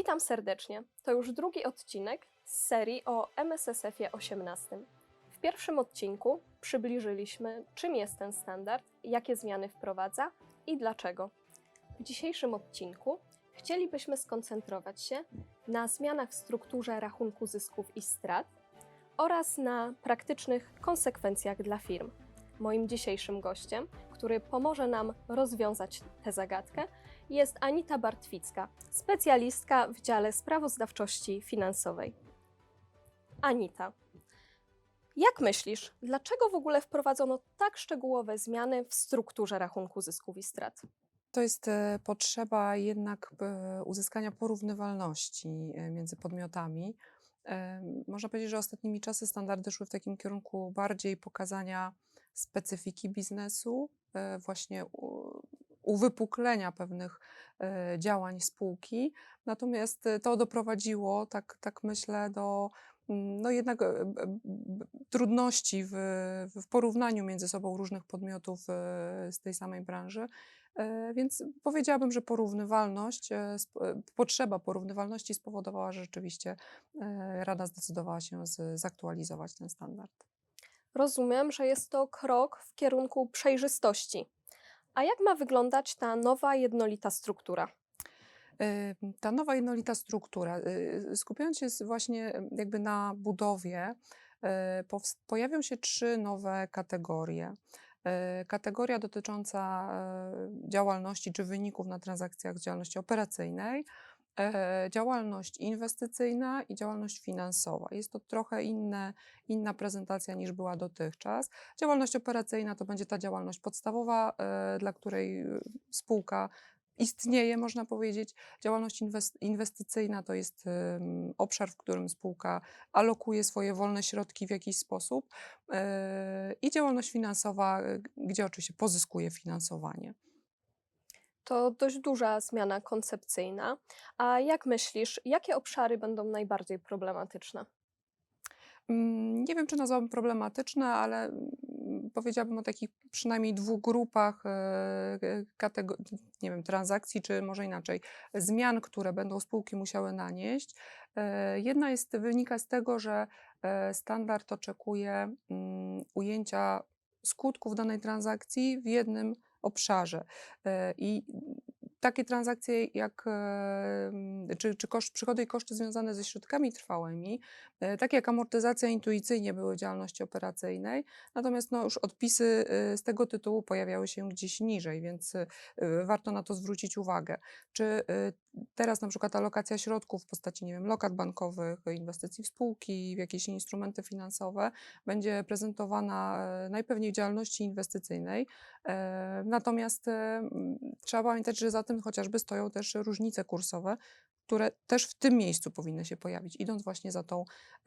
Witam serdecznie. To już drugi odcinek z serii o MSSF-ie 18. W pierwszym odcinku przybliżyliśmy, czym jest ten standard, jakie zmiany wprowadza i dlaczego. W dzisiejszym odcinku chcielibyśmy skoncentrować się na zmianach w strukturze rachunku zysków i strat oraz na praktycznych konsekwencjach dla firm. Moim dzisiejszym gościem, który pomoże nam rozwiązać tę zagadkę, jest Anita Bartwicka, specjalistka w dziale sprawozdawczości finansowej. Anita, jak myślisz, dlaczego w ogóle wprowadzono tak szczegółowe zmiany w strukturze rachunku zysków i strat? To jest potrzeba jednak uzyskania porównywalności między podmiotami. Można powiedzieć, że ostatnimi czasy standardy szły w takim kierunku bardziej pokazania specyfiki biznesu, właśnie uwypuklenia pewnych działań spółki. Natomiast to doprowadziło, tak myślę, do no jednak trudności w porównaniu między sobą różnych podmiotów z tej samej branży. Więc powiedziałabym, że potrzeba porównywalności spowodowała, że rzeczywiście Rada zdecydowała się zaktualizować ten standard. Rozumiem, że jest to krok w kierunku przejrzystości. A jak ma wyglądać ta nowa, jednolita struktura? Ta nowa jednolita struktura, skupiając się właśnie jakby na budowie, pojawią się 3 nowe kategorie. Kategoria dotycząca działalności czy wyników na transakcjach z działalności operacyjnej, działalność inwestycyjna i działalność finansowa. Jest to trochę inna prezentacja niż była dotychczas. Działalność operacyjna to będzie ta działalność podstawowa, dla której spółka istnieje, można powiedzieć. Działalność inwestycyjna to jest obszar, w którym spółka alokuje swoje wolne środki w jakiś sposób, i działalność finansowa, gdzie oczywiście pozyskuje finansowanie. To dość duża zmiana koncepcyjna. A jak myślisz, jakie obszary będą najbardziej problematyczne? Nie wiem, czy nazwałabym problematyczne, ale powiedziałabym o takich przynajmniej 2 grupach nie wiem, transakcji, czy może inaczej, zmian, które będą spółki musiały nanieść. Jedna wynika z tego, że standard oczekuje ujęcia skutków danej transakcji w jednym obszarze. I takie transakcje jak przychody i koszty związane ze środkami trwałymi, takie jak amortyzacja, intuicyjnie były w działalności operacyjnej, natomiast no, już odpisy z tego tytułu pojawiały się gdzieś niżej, więc warto na to zwrócić uwagę. Czy teraz na przykład alokacja środków w postaci, nie wiem, lokat bankowych, inwestycji w spółki, w jakieś instrumenty finansowe będzie prezentowana najpewniej w działalności inwestycyjnej, natomiast trzeba pamiętać, że za tym chociażby stoją też różnice kursowe, które też w tym miejscu powinny się pojawić, idąc właśnie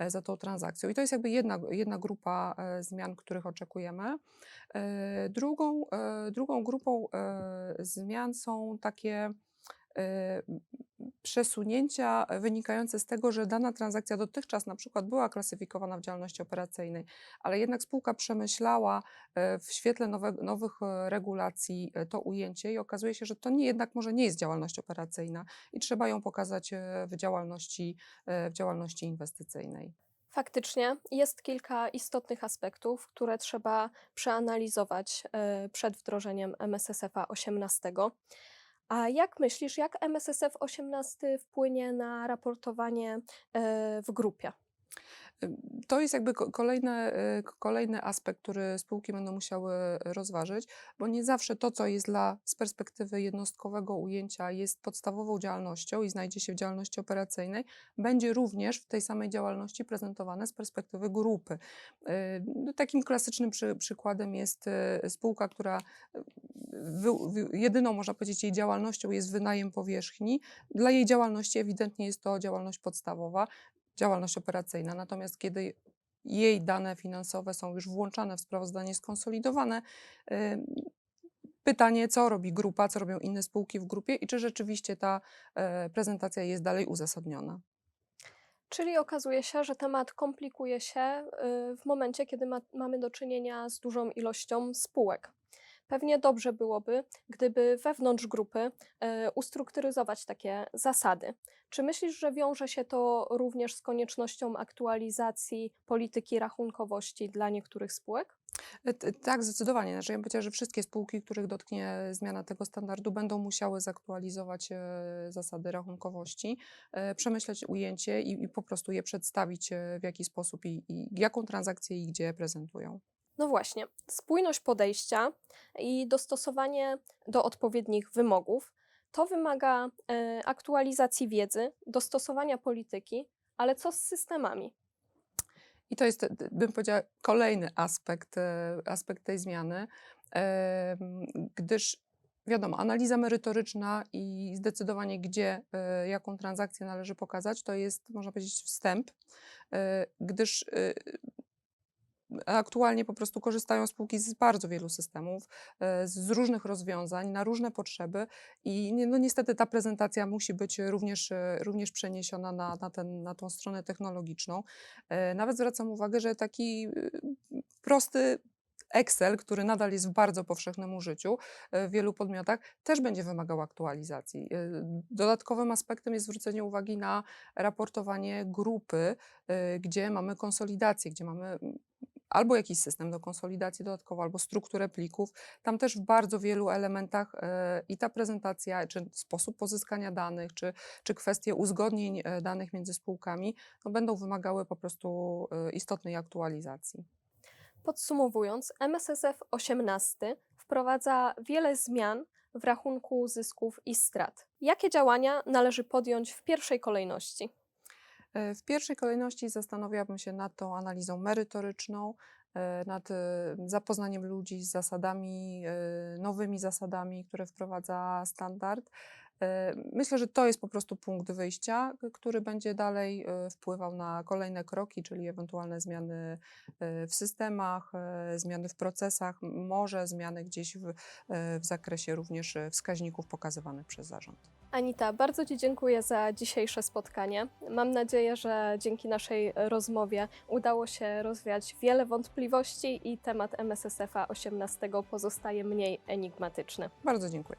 za tą transakcją. I to jest jakby jedna grupa zmian, których oczekujemy. Drugą grupą zmian są takie przesunięcia wynikające z tego, że dana transakcja dotychczas na przykład była klasyfikowana w działalności operacyjnej, ale jednak spółka przemyślała w świetle nowych regulacji to ujęcie i okazuje się, że to jednak może nie jest działalność operacyjna i trzeba ją pokazać w działalności inwestycyjnej. Faktycznie jest kilka istotnych aspektów, które trzeba przeanalizować przed wdrożeniem MSSF-a 18. A jak myślisz, jak MSSF 18 wpłynie na raportowanie w grupie? To jest jakby kolejny aspekt, który spółki będą musiały rozważyć, bo nie zawsze to, co jest z perspektywy jednostkowego ujęcia jest podstawową działalnością i znajdzie się w działalności operacyjnej, będzie również w tej samej działalności prezentowane z perspektywy grupy. No, takim klasycznym przykładem jest spółka, która jedyną, można powiedzieć, jej działalnością jest wynajem powierzchni. Dla jej działalności ewidentnie jest to działalność podstawowa, działalność operacyjna. Natomiast kiedy jej dane finansowe są już włączane w sprawozdanie skonsolidowane, pytanie, co robi grupa, co robią inne spółki w grupie i czy rzeczywiście ta prezentacja jest dalej uzasadniona. Czyli okazuje się, że temat komplikuje się w momencie, kiedy mamy do czynienia z dużą ilością spółek. Pewnie dobrze byłoby, gdyby wewnątrz grupy ustrukturyzować takie zasady. Czy myślisz, że wiąże się to również z koniecznością aktualizacji polityki rachunkowości dla niektórych spółek? Tak, zdecydowanie. Znaczy, ja bym powiedziała, że wszystkie spółki, których dotknie zmiana tego standardu, będą musiały zaktualizować zasady rachunkowości, przemyśleć ujęcie i po prostu je przedstawić w jaki sposób i jaką transakcję i gdzie prezentują. No właśnie, spójność podejścia i dostosowanie do odpowiednich wymogów to wymaga aktualizacji wiedzy, dostosowania polityki, ale co z systemami? I to jest, bym powiedziała, kolejny aspekt tej zmiany, gdyż wiadomo, analiza merytoryczna i zdecydowanie, gdzie, jaką transakcję należy pokazać, to jest, można powiedzieć, wstęp, gdyż aktualnie po prostu korzystają spółki z bardzo wielu systemów, z różnych rozwiązań na różne potrzeby i no niestety ta prezentacja musi być również przeniesiona na tą stronę technologiczną. Nawet zwracam uwagę, że taki prosty Excel, który nadal jest w bardzo powszechnym użyciu w wielu podmiotach, też będzie wymagał aktualizacji. Dodatkowym aspektem jest zwrócenie uwagi na raportowanie grupy, gdzie mamy konsolidację, gdzie mamy albo jakiś system do konsolidacji dodatkowo, albo strukturę plików. Tam też w bardzo wielu elementach i ta prezentacja, czy sposób pozyskania danych, czy kwestie uzgodnień danych między spółkami, no będą wymagały po prostu istotnej aktualizacji. Podsumowując, MSSF 18 wprowadza wiele zmian w rachunku zysków i strat. Jakie działania należy podjąć w pierwszej kolejności? W pierwszej kolejności zastanawiałabym się nad tą analizą merytoryczną, nad zapoznaniem ludzi z zasadami, nowymi zasadami, które wprowadza standard. Myślę, że to jest po prostu punkt wyjścia, który będzie dalej wpływał na kolejne kroki, czyli ewentualne zmiany w systemach, zmiany w procesach, może zmiany gdzieś w zakresie również wskaźników pokazywanych przez zarząd. Anita, bardzo Ci dziękuję za dzisiejsze spotkanie. Mam nadzieję, że dzięki naszej rozmowie udało się rozwiać wiele wątpliwości i temat MSSF 18 pozostaje mniej enigmatyczny. Bardzo dziękuję.